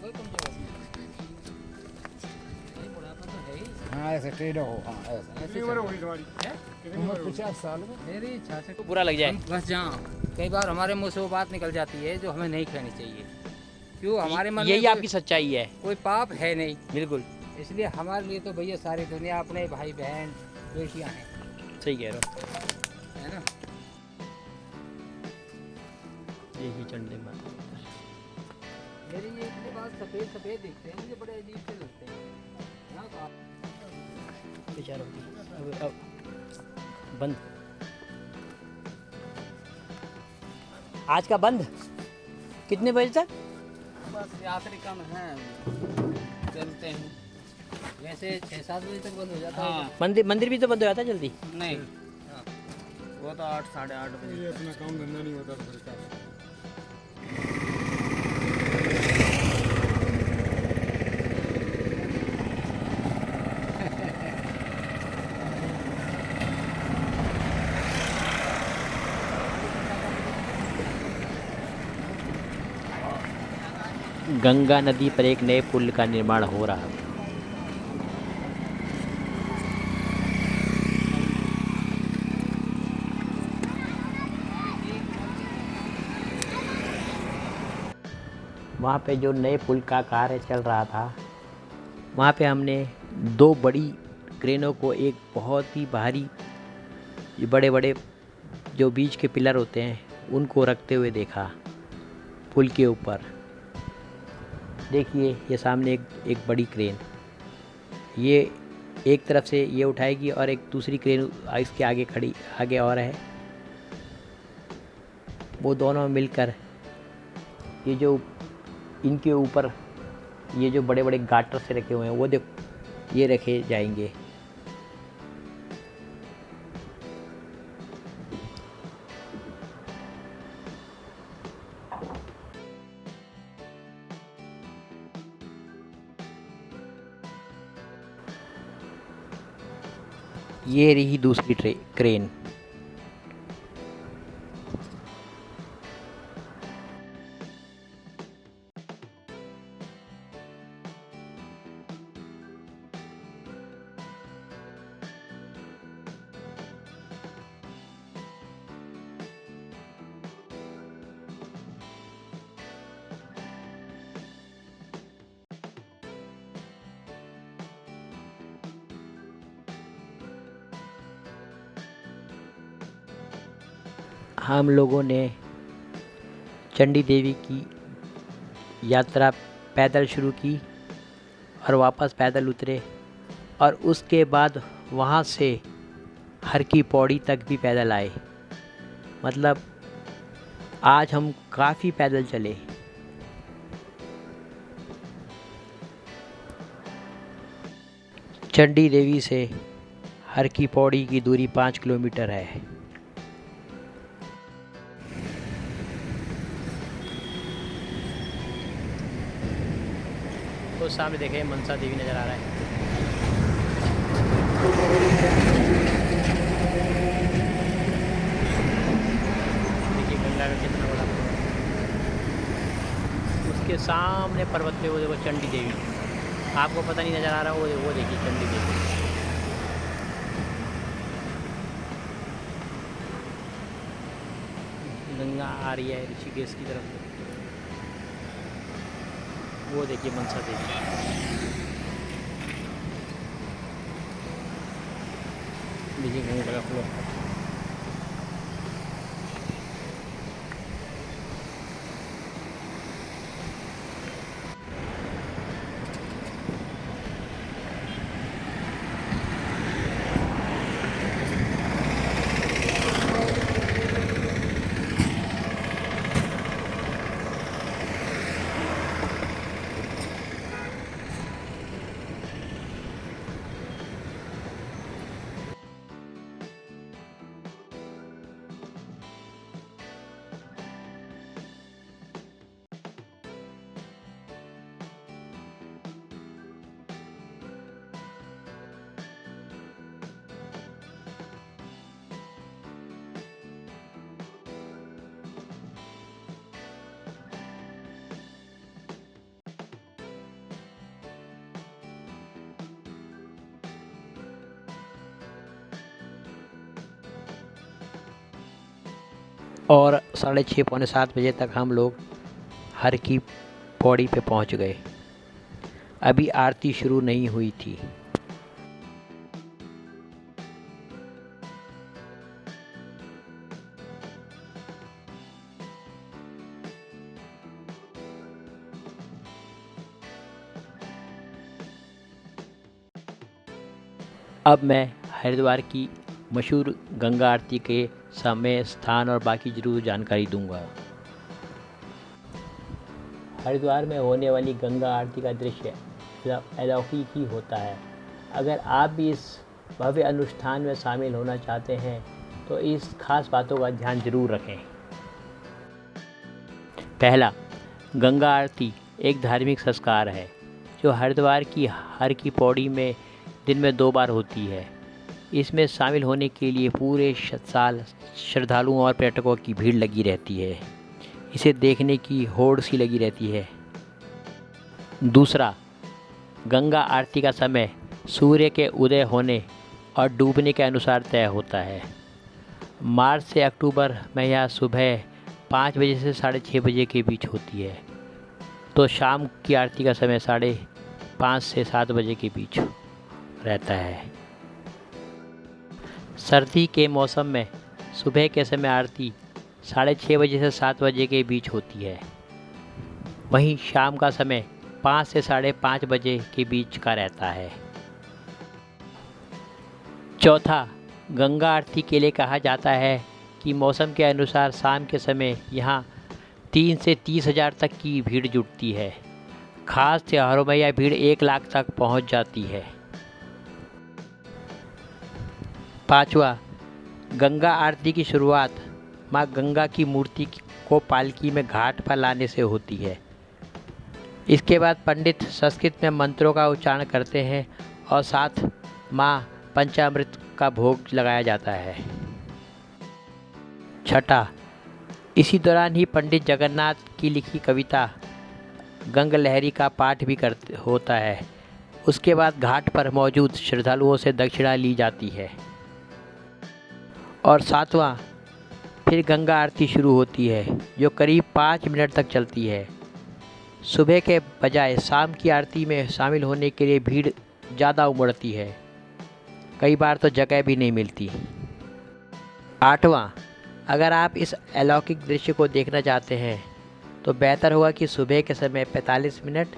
Speaker 2: हाँ, ऐसे टेढ़े हो। हाँ, ऐसे।
Speaker 8: कितनी उम्र होगी तुम्हारी?
Speaker 2: उम्र 50 साल में।
Speaker 4: मेरी इच्छा से
Speaker 1: बुरा लग जाए।
Speaker 4: बस जहाँ कई बार हमारे मुंह से वो बात निकल जाती है जो हमें नहीं कहनी चाहिए। क्यों हमारे मन में
Speaker 1: यही
Speaker 4: कोई-
Speaker 1: आपकी सच्चाई है।
Speaker 4: कोई पाप है नहीं,
Speaker 1: बिल्कुल
Speaker 4: इसलिए हमारे लिए तो भैया सारी दुनिया अपने भाई बहन बेटियां हैं,
Speaker 1: सही कह रहे हो।
Speaker 4: है ना।
Speaker 1: यही चंडी माता
Speaker 4: मेरे ये इतने बात सफ़ेद सफ़ेद दिखते हैं, मुझे बड़े अजीब से लगते हैं। यहाँ का-
Speaker 1: बेचारों की अब बंद, आज का बंद कितने बजे तक?
Speaker 4: बस यात्री कम है, चलते हैं। वैसे 6-7 बजे तक बंद हो जाता है।
Speaker 1: मंदिर भी तो बंद हो जाता है जल्दी।
Speaker 4: नहीं, वो तो 8 साढ़े 8 बजे।
Speaker 8: ये अपना काम धंधा नहीं होता तो फिर क्या?
Speaker 1: गंगा नदी पर एक नए पुल का निर्माण हो रहा है। वहाँ पे जो नए पुल का कार्य चल रहा था, वहाँ पे हमने 2 बड़ी क्रेनों को एक बहुत ही भारी, ये बड़े बड़े जो बीच के पिलर होते हैं उनको रखते हुए देखा पुल के ऊपर। देखिए ये सामने एक बड़ी क्रेन, ये एक तरफ से ये उठाएगी और एक दूसरी क्रेन इसके आगे और है। वो दोनों मिलकर ये जो इनके ऊपर ये जो बड़े बड़े गाटर से रखे हुए हैं वो देखो ये रखे जाएंगे। ये रही दूसरी क्रेन। हम लोगों ने चंडी देवी की यात्रा पैदल शुरू की और वापस पैदल उतरे और उसके बाद वहाँ से हर की पौड़ी तक भी पैदल आए। मतलब आज हम काफ़ी पैदल चले। चंडी देवी से हर की पौड़ी की दूरी 5 किलोमीटर है। तो सामने देखें मनसा देवी नज़र आ रहा है। देखिए गंगा का कितना बड़ा, उसके सामने पर्वत पे वो देखो चंडी देवी, आपको पता नहीं नज़र आ रहा वो देखिए चंडी देवी। गंगा आ रही है ऋषिकेश की तरफ से। वो देखिए मनसा देवी। देखिए गंगा का फ्लो। और 6:30 पौने 7 बजे तक हम लोग हर की पौड़ी पे पहुंच गए। अभी आरती शुरू नहीं हुई थी। अब मैं हरिद्वार की मशहूर गंगा आरती के समय, स्थान और बाकी ज़रूर जानकारी दूंगा। हरिद्वार में होने वाली गंगा आरती का दृश्य अलौकिक ही होता है। अगर आप भी इस भव्य अनुष्ठान में शामिल होना चाहते हैं तो इस खास बातों का ध्यान जरूर रखें। पहला, गंगा आरती एक धार्मिक संस्कार है जो हरिद्वार की हर की पौड़ी में दिन में 2 बार होती है। इसमें शामिल होने के लिए पूरे साल श्रद्धालुओं और पर्यटकों की भीड़ लगी रहती है। इसे देखने की होड़ सी लगी रहती है। दूसरा, गंगा आरती का समय सूर्य के उदय होने और डूबने के अनुसार तय होता है। मार्च से अक्टूबर में यह सुबह 5 बजे से 6:30 बजे के बीच होती है, तो शाम की आरती का समय 5:30 से 7 बजे के बीच रहता है। सर्दी के मौसम में सुबह के समय आरती 6:30 बजे से 7 बजे के बीच होती है। वहीं शाम का समय 5 से 5:30 बजे के बीच का रहता है। चौथा, गंगा आरती के लिए कहा जाता है कि मौसम के अनुसार शाम के समय यहाँ 3 से 30,000 तक की भीड़ जुटती है। खास त्योहारों में यह भीड़ 1 लाख तक पहुँच जाती है। पाँचवा, गंगा आरती की शुरुआत माँ गंगा की मूर्ति को पालकी में घाट पर लाने से होती है। इसके बाद पंडित संस्कृत में मंत्रों का उच्चारण करते हैं और साथ माँ पंचामृत का भोग लगाया जाता है। छठा, इसी दौरान ही पंडित जगन्नाथ की लिखी कविता गंग लहरी का पाठ भी होता है। उसके बाद घाट पर मौजूद श्रद्धालुओं से दक्षिणा ली जाती है। और सातवां, फिर गंगा आरती शुरू होती है जो करीब 5 मिनट तक चलती है। सुबह के बजाय शाम की आरती में शामिल होने के लिए भीड़ ज़्यादा उमड़ती है। कई बार तो जगह भी नहीं मिलती। आठवां, अगर आप इस अलौकिक दृश्य को देखना चाहते हैं तो बेहतर होगा कि सुबह के समय 45 मिनट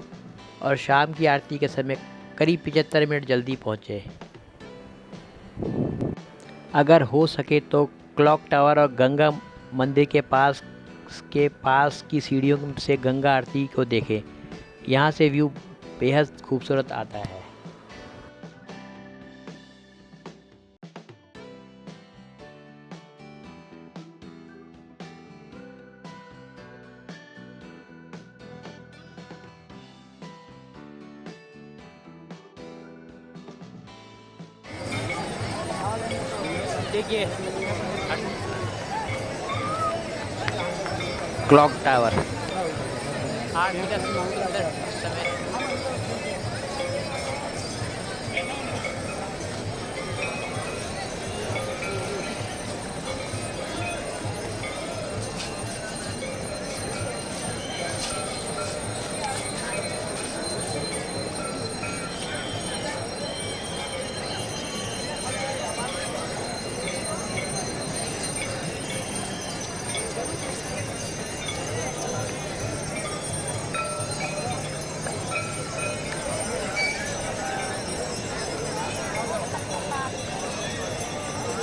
Speaker 1: और शाम की आरती के समय करीब 75 मिनट जल्दी पहुँचे। अगर हो सके तो क्लॉक टावर और गंगा मंदिर के पास की सीढ़ियों से गंगा आरती को देखें। यहाँ से व्यू बेहद खूबसूरत आता है। देखिए क्लॉक टावर आरती का समय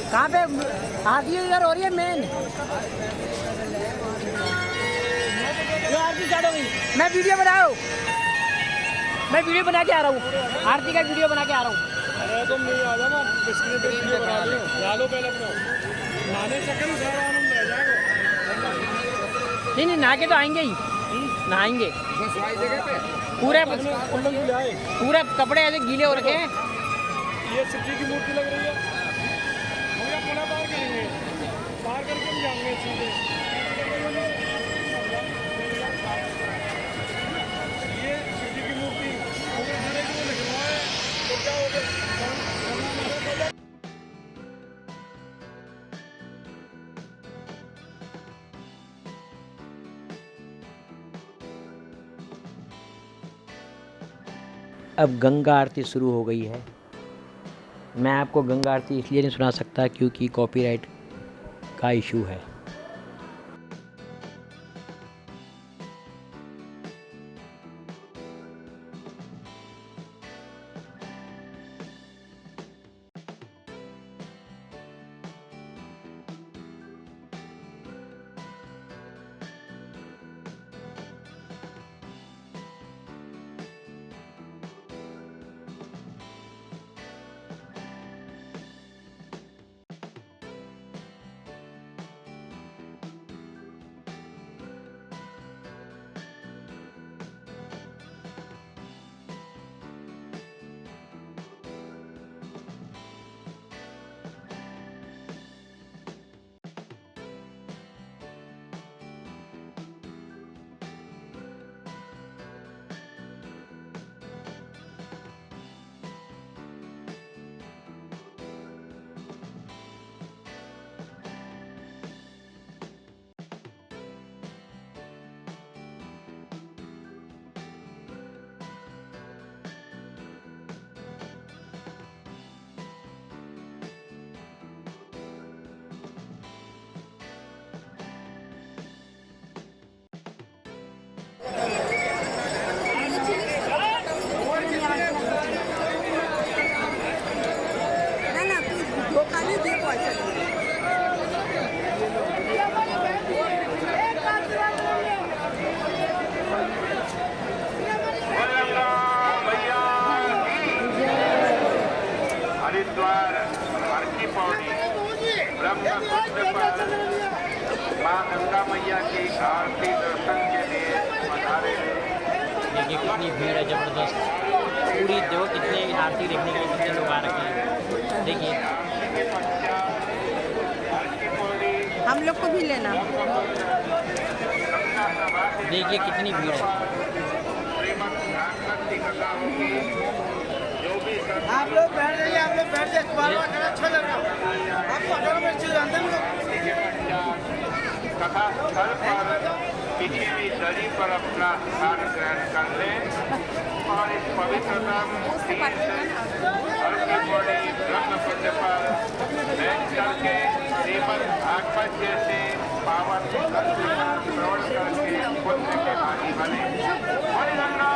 Speaker 2: कहाँ पे आरती इधर हो रही है मेन। जो आरती स्टार्ट हो गई, मैं वीडियो बना रहा हूँ, मैं वीडियो बना के आ रहा हूँ, आरती का वीडियो बना के आ रहा हूँ।
Speaker 8: अरे तुम नहीं आ जाना, वीडियो बना लो पहले अपना नहाने चक्कर में सारा आनंद रह जाएगा।
Speaker 2: नहीं नहीं, नहा के तो आएंगे ही, नहाएंगे पूरे पूरे कपड़े ऐसे गीले हो रखे हैं।
Speaker 8: ये सिद्धि की मूर्ति लग रही है। हम यहाँ पुनः पार करेंगे, पार करके हम जाएंगे सीधे। ये सिद्धि की मूर्ति अगर हर एक को लिखवा है तो क्या होगा?
Speaker 1: अब गंगा आरती शुरू हो गई है। मैं आपको गंगा आरती इसलिए नहीं सुना सकता क्योंकि कॉपीराइट का इशू है।
Speaker 9: हरिद्वार हर की पौड़ी ब्रह्म कुंड पर मां गंगा मैया की आरती दर्शन के लिए पधारे।
Speaker 1: देखिए कितनी भीड़ है जबरदस्त। पूरी जो कितने आरती देखने के लिए कितने लोग आ रखे हैं। देखिए
Speaker 3: हम लोग को भी लेना।
Speaker 1: देखिए कितनी भीड़ है।
Speaker 2: आप लोग बैठ जाइए, आप लोग बैठ जाइए। अच्छा लग रहा है आपको। अगर मैं चीज जानते
Speaker 9: तथा स्थल पर किसी भी दरी पर अपना स्थान ग्रहण कर लें और इस पवित्रता ब्रह्म कुंड पर बैठ करके श्रीमद् भागवत जैसे पावन श्रवण करके पुण्य के भागी बने। बोल गंगा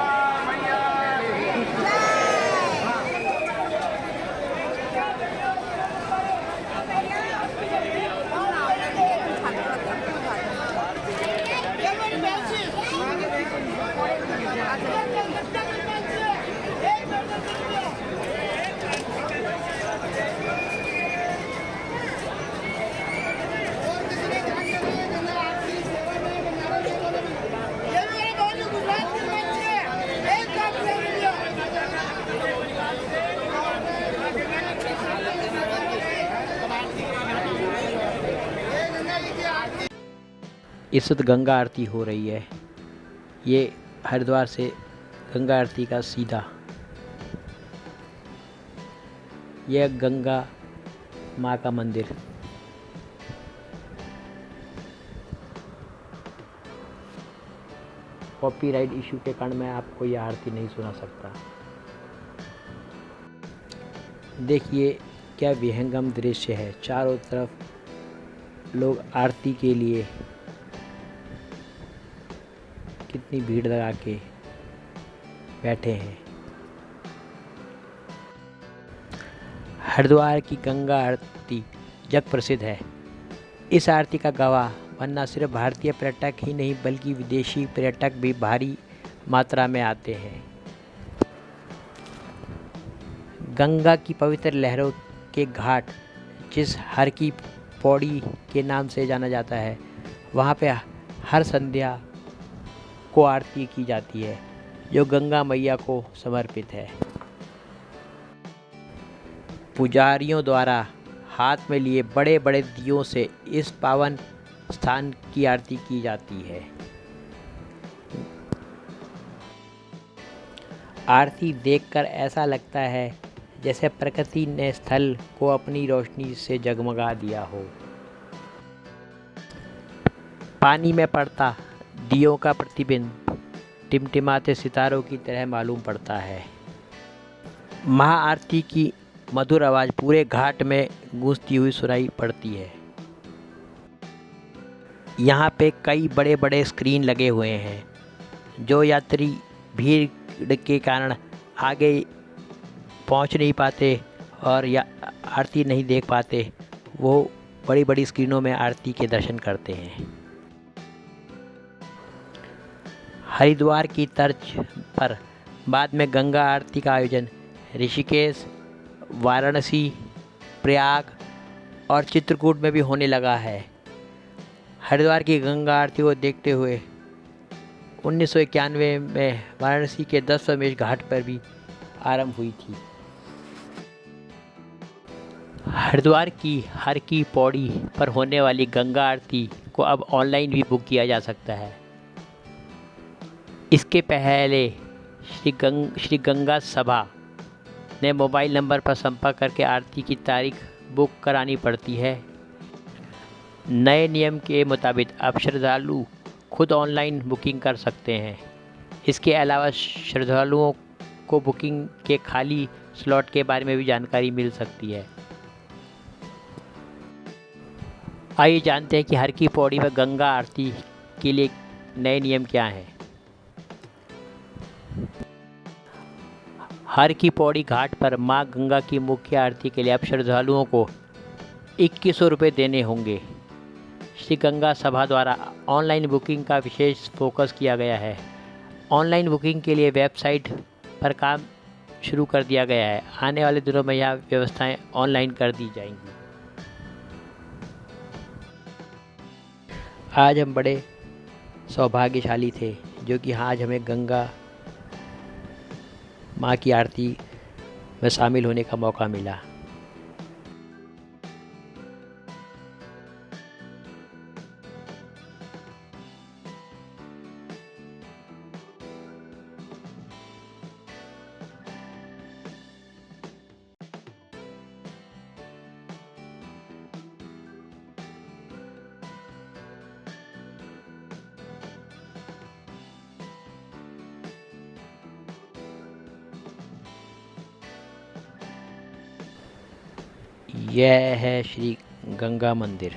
Speaker 9: मैया
Speaker 1: इस वक्त गंगा आरती हो रही है। ये हरिद्वार से गंगा आरती का सीधा। यह गंगा माँ का मंदिर। कॉपीराइट इशू के कारण मैं आपको यह आरती नहीं सुना सकता। देखिए क्या विहंगम दृश्य है। चारों तरफ लोग आरती के लिए कितनी भीड़ लगा के बैठे हैं। हरिद्वार की गंगा आरती जग प्रसिद्ध है। इस आरती का गवाह बनना सिर्फ भारतीय पर्यटक ही नहीं बल्कि विदेशी पर्यटक भी भारी मात्रा में आते हैं। गंगा की पवित्र लहरों के घाट जिस हर की पौड़ी के नाम से जाना जाता है, वहाँ पे हर संध्या को आरती की जाती है जो गंगा मैया को समर्पित है। पुजारियों द्वारा हाथ में लिए बड़े बड़े दियों से इस पावन स्थान की आरती की जाती है। आरती देखकर ऐसा लगता है जैसे प्रकृति ने स्थल को अपनी रोशनी से जगमगा दिया हो। पानी में पड़ता दियों का प्रतिबिंब टिमटिमाते सितारों की तरह मालूम पड़ता है। महाआरती की मधुर आवाज़ पूरे घाट में गूंजती हुई सुनाई पड़ती है। यहाँ पे कई बड़े बड़े स्क्रीन लगे हुए हैं, जो यात्री भीड़ के कारण आगे पहुँच नहीं पाते और या आरती नहीं देख पाते, वो बड़ी बड़ी स्क्रीनों में आरती के दर्शन करते हैं। हरिद्वार की तर्ज पर बाद में गंगा आरती का आयोजन ऋषिकेश, वाराणसी, प्रयाग और चित्रकूट में भी होने लगा है। हरिद्वार की गंगा आरती को देखते हुए 1991 में वाराणसी के दशाश्वमेध घाट पर भी आरंभ हुई थी। हरिद्वार की हर की पौड़ी पर होने वाली गंगा आरती को अब ऑनलाइन भी बुक किया जा सकता है। इसके पहले श्री गंगा सभा ने मोबाइल नंबर पर संपर्क करके आरती की तारीख बुक करानी पड़ती है। नए नियम के मुताबिक अब श्रद्धालु खुद ऑनलाइन बुकिंग कर सकते हैं। इसके अलावा श्रद्धालुओं को बुकिंग के खाली स्लॉट के बारे में भी जानकारी मिल सकती है। आइए जानते हैं कि हर की पौड़ी में गंगा आरती के लिए नए नियम क्या हैं। हर की पौड़ी घाट पर मां गंगा की मुख्य आरती के लिए अब श्रद्धालुओं को 2100 रुपये देने होंगे। श्री गंगा सभा द्वारा ऑनलाइन बुकिंग का विशेष फोकस किया गया है। ऑनलाइन बुकिंग के लिए वेबसाइट पर काम शुरू कर दिया गया है। आने वाले दिनों में यह व्यवस्थाएं ऑनलाइन कर दी जाएंगी। आज हम बड़े सौभाग्यशाली थे जो कि आज हमें गंगा माँ की आरती में शामिल होने का मौका मिला। यह है श्री गंगा मंदिर।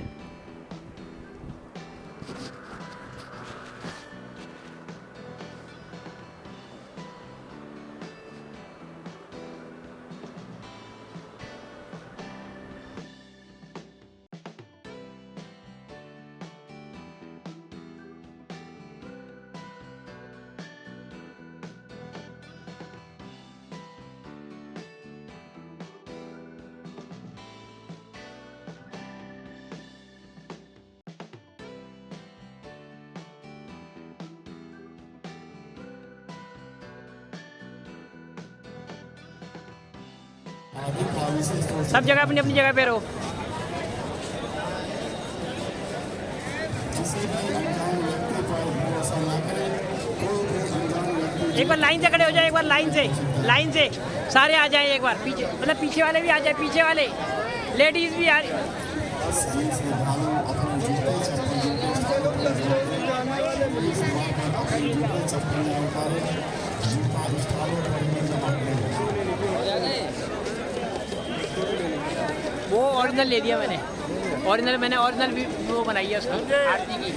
Speaker 10: सब जगह अपनी अपनी जगह पे रहो। एक बार लाइन से खड़े हो जाए, एक बार लाइन से सारे आ जाएं, एक बार पीछे, मतलब पीछे वाले भी आ जाए, पीछे वाले लेडीज भी आ रही। वो ओरिजिनल ले दिया मैंने, ओरिजिनल भी वो बनाई है उसकी आरती की।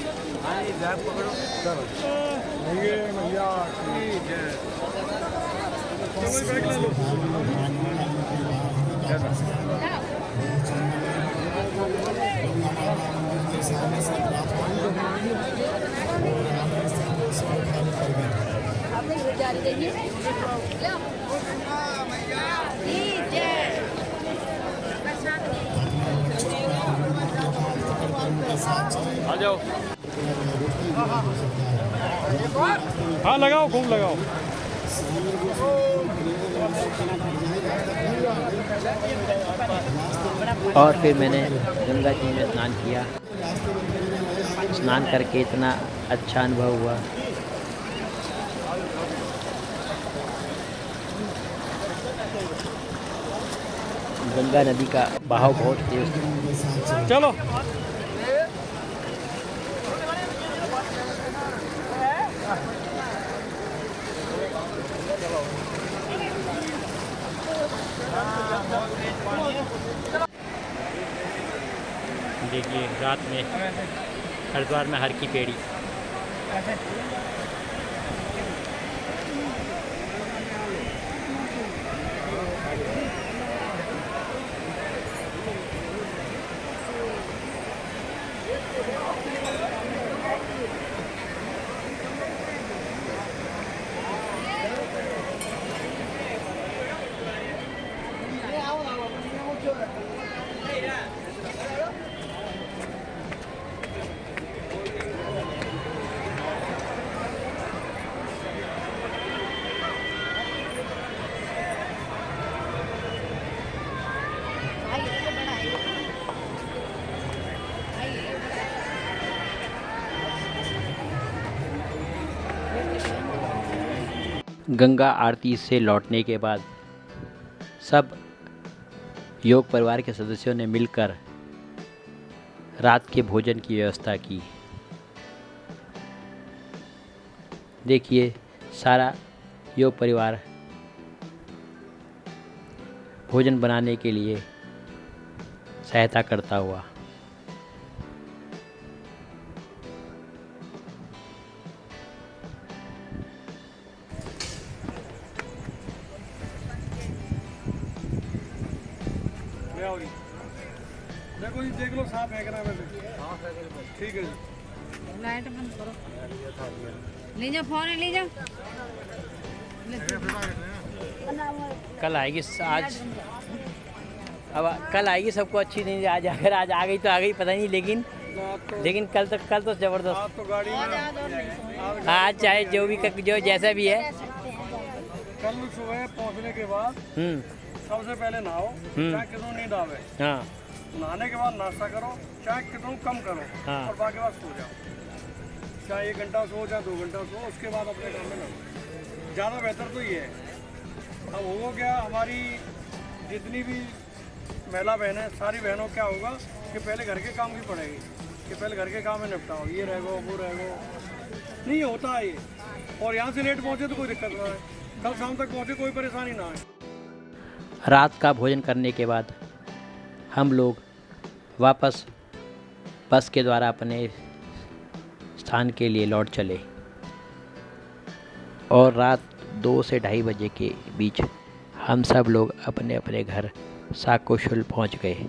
Speaker 6: आ जाओ। हाँ लगाओ, खूब लगाओ।
Speaker 1: और फिर मैंने गंगा जी में स्नान किया। स्नान करके इतना अच्छा अनुभव हुआ। गंगा नदी का बहाव बहुत तेज था।
Speaker 6: चलो
Speaker 1: देखिए रात में हरिद्वार में हर की पेड़ी। गंगा आरती से लौटने के बाद सब योग परिवार के सदस्यों ने मिलकर रात के भोजन की व्यवस्था की। देखिए सारा योग परिवार भोजन बनाने के लिए सहायता करता हुआ।
Speaker 5: देखो जी, देख लो साफ है क्या वैसे। ठीक है जी।
Speaker 3: लाइट बंद करो। ले जाओ फोन, ले जाओ।
Speaker 1: कल आएगी आज, अब कल आएगी सबको अच्छी नहीं, आज अगर आज आ गई तो आ गई पता नहीं, लेकिन कल तो ज़बरदस्त।
Speaker 5: तो गाड़ी में
Speaker 1: आज चाहे जो भी जो जैसा भी है।
Speaker 5: कल सुबह पहुंचने के बाद सबसे पहले नहाओ, चाहे कितनों नींद आवे।
Speaker 1: हाँ।
Speaker 5: नहाने के बाद नाश्ता करो, चाहे कितनों कम करो।
Speaker 1: हाँ।
Speaker 5: और बाकी बाद सो जाओ, चाहे 1 घंटा सो चाहे 2 घंटा सो, उसके बाद अपने काम में लगो। ज़्यादा बेहतर तो ये है। अब होगा क्या, हमारी जितनी भी महिला बहनें, सारी बहनों क्या होगा कि पहले घर के काम की पड़ेगी, कि पहले घर के काम में निपटाओ, ये रह गो वो रह गो, नहीं होता है ये। और यहाँ से लेट पहुँचे तो कोई दिक्कत ना है, कल शाम तक पहुँचे कोई परेशानी ना है।
Speaker 1: रात का भोजन करने के बाद हम लोग वापस बस के द्वारा अपने स्थान के लिए लौट चले और रात 2 से 2:30 बजे के बीच हम सब लोग अपने अपने घर सकुशल पहुंच गए।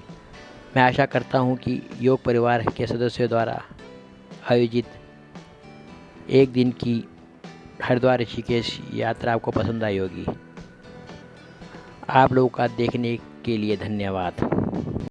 Speaker 1: मैं आशा करता हूं कि योग परिवार के सदस्यों द्वारा आयोजित एक दिन की हरिद्वार ऋषिकेश यात्रा आपको पसंद आई होगी। आप लोगों का देखने के लिए धन्यवाद।